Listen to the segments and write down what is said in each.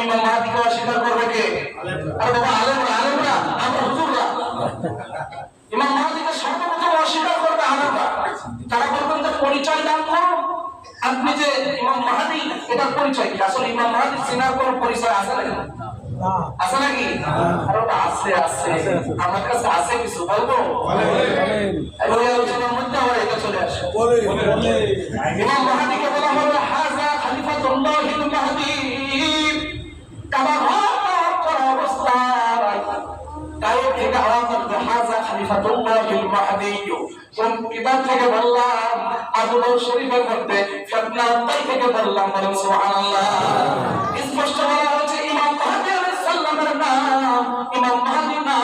ইমাম মাহদীকে অস্বীকার করবে কে? আরে বাবা আলেমরা আমরা হুজুররা। ইমাম মাহদীকে সর্বপ্রথম অস্বীকার করবে আলেমরা। তারা বলবেন যে পরিচয় দান করুন, আপনি যে ইমাম মাহদী এটার পরিচয় কি? আসলে ইমাম মাহদী সিনার কোনো পরিচয় আছে নাকি? আছে নাকি? আর ওটা আছে আমার কাছে আছে কিছু বলবো। এবার এই আলোচনার মধ্যে আবার এটা চলে আসে। ইমাম মাহদীকে বলা হলো হাযা খলিফাতুল্লাহিল মাহদী। কাবা ঘর অবস্থায় তায়েব থেকে আওয়াজ আসবে হাযা খলিফাতুল্লাহিল মাহদী। কোন কিতাব থেকে বললাম? আবু দাউদ শরীফের মধ্যে ফিতনা তাই থেকে বললাম, বলেন সুবহানাল্লাহ। স্পষ্ট বলা হয়েছে ইমাম মাহদী আলাইহিস সালামের নাম ইমাম মাহদী না।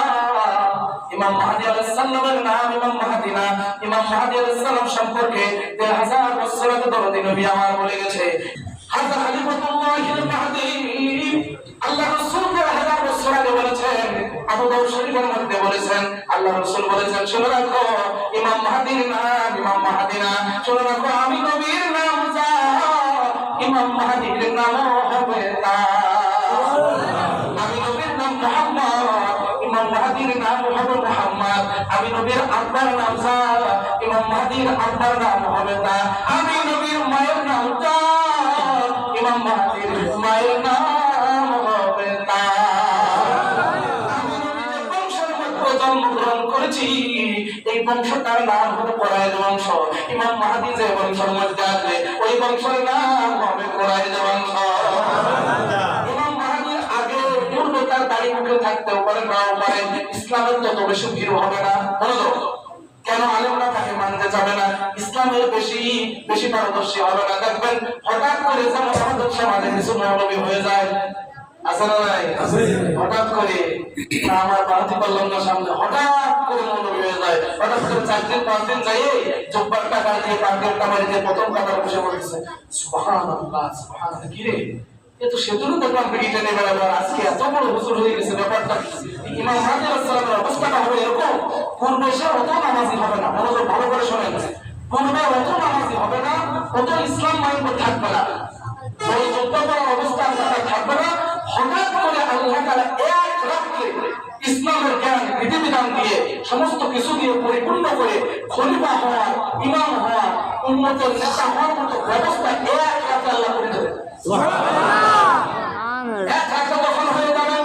ইমাম মাহদী আলাইহিস সালামের নাম ইমাম মাহদী না। ইমাম মাহদী আলাইহিস সালাম সম্পর্কে 1000 বছর আগে দরদি নবী আমার বলে গেছে হাযা খলিফাতুল্লাহিল মাহদী। আল্লাহ রাসূল 1000 বছর আগে বলেছেন, আবু দাউদ শরীফের মধ্যে বলেছেন, আল্লাহ রাসূল বলেছেন শুনে রাখো ইমাম মাহদীর নাম ইমাম মাহদী না। শুনে রাখো আমি নবীর নাম যা, ইমাম মাহদীর নাম হবে তা। আমি নবীর নাম মুহাম্মদ, ইমাম মাহদীর নাম হবে মুহাম্মদ। আমি নবীর আব্বার নাম যা, ইমাম মাহদীর আব্বার নাম হবে তা। আমি নবীর মায়ের নাম যা, ইমাম মাহদীর মায়ের নাম হবে তা। আমি নবীর বংশের মধ্যে জন্মগ্রহণ করেছি, এই বংশটার নাম হবে কুরাইশ বংশ। ইমাম মাহদী যে বংশের মধ্যে আসবে ওই বংশের নাম হবে কুরাইশ বংশ। ইমাম মাহদীর আগে পূর্বে তার দাড়ি মুখে থাকতেও পারে নাও পারে, ইসলামের তত বেশি ভিড় হবে না। মনোযোগ, কেন আলেমরা তাকে মানতে যাবে না? ইসলামের বেশি পারদর্শী হবে না। দেখবেন হঠাৎ করে যেমন আমাদের সমাজে কিছু মৌলবী হয়ে যায়, আছে না নাই? হঠাৎ করে আমার বাড়তি করলাম না সামনে, হঠাৎ করে মৌলবী হয়ে যায়। হঠাৎ করে 4 দিন 5 দিন যাই জব্বার টাকা দিয়ে পাকের কামাই দিয়ে প্রথম কাতার বসে বলতেছে সুবহানাল্লাহ সুবহানাল্লাহ। কি রে, এ তো সেতুরও দেখলাম বিড়িটা নেই বেড়াবার, আজকে এত বড় হুজুর হয়ে গেছে। ব্যাপারটা ইমাম মাহদী আলাইহিস সালামের অবস্থাটা হবে এরকম, পূর্বে সে অত নামাজি হবে না। মনোযোগ ভালো করে শোনেন, পূর্বে অত নামাজি হবে না, অত ইসলাম মাইন্ড থাকবে না, ওই যুদ্ধ করার অবস্থা থাকবে না। হঠাৎ করে আল্লাহ তাআলা এক রাত্রে ইসলামের জ্ঞান বিধিবিধান দিয়ে সমস্ত কিছু দিয়ে পরিপূর্ণ করে খলিফা হওয়া, ইমাম হওয়া, উম্মতের নেতা হওয়ার মতো ব্যবস্থা এক রাতে আল্লাহ করে দেবে। এক রাতে যখন হয়ে যাবে,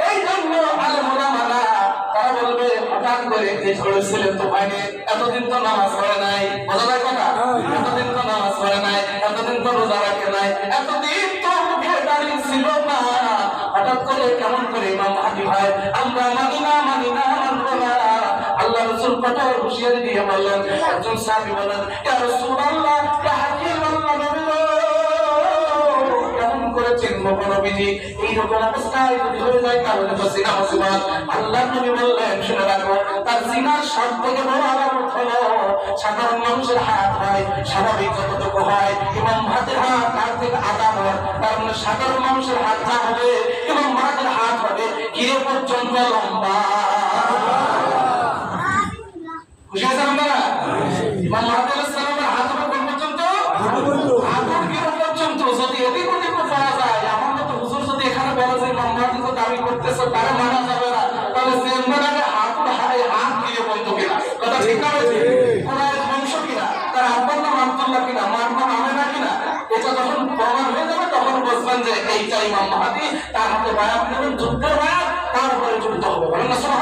এই জন্য আলেম ওলামারা তারা বলবে হঠাৎ করে এই ছেলের তো হয়নি, এতদিন তো নামাজ পড়ে নাই, বোঝা যায় কথা? এতদিন তো নামাজ পড়ে নাই, এতদিন তো রোজা রাখে নাই, এতদিন তো মুখে দাড়ি ছিল না, হঠাৎ করে কেমন করে ইমাম মাহদী হয়? আমরা মানি না মানবো না। আল্লাহ রাসূল কত হুঁশিয়ারি দিয়ে বললেন, একজন সাহাবী বলেন ইয়া রাসূলুল্লাহ ইয়া হাবিবাল্লাহ, নবী কেমন করে চিনবো নবীজি? এইরকম অবস্থায় যদি হয়ে যায় তাহলে তো জিনা মুসিবত। আল্লাহ নবী বললেন শুনে রাখো, তার জিনার সব থেকে বড় আলামত হলো সাধারণ মানুষের হাত হয় স্বাভাবিক যতটুকু হয়, ইমাম মাহদীর হাত তার থেকে আধা হয়। তার মানে সাধারণ মানুষের হাত যা হবে ইমাম মাহদীর হাত হবে গিরে পর্যন্ত লম্বা। খুশি আছেন আপনারা? ইমাম মাহদী আলাইহিস সালামের হাত হবে কোন পর্যন্ত? হাঁটুর গিরে পর্যন্ত। যদি এদিক ওদিক পাওয়া যায়, আমার মতো হুজুর যদি এখানে বলে যে ইমাম মাহদী তো দাবি করতেছে, তারা মানা যাবে না, তাহলে চেম্বার আগে হাঁটুর হাত গিরে পর্যন্ত কিনা, কথা ঠিক না? কুরাইশ বংশ কিনা, তার আব্বার নাম আব্দুল্লাহ কিনা, মার নাম আমেনা কিনা, এটা যখন প্রমাণ হয়ে যাবে তখন বুঝবেন যে এইটা ইমাম মাহদী। তার হাতে বায়াত নেবেন, যুদ্ধের বায়াত, তারপরে যুদ্ধ হবে। বলেন না সুবহানাল্লাহ।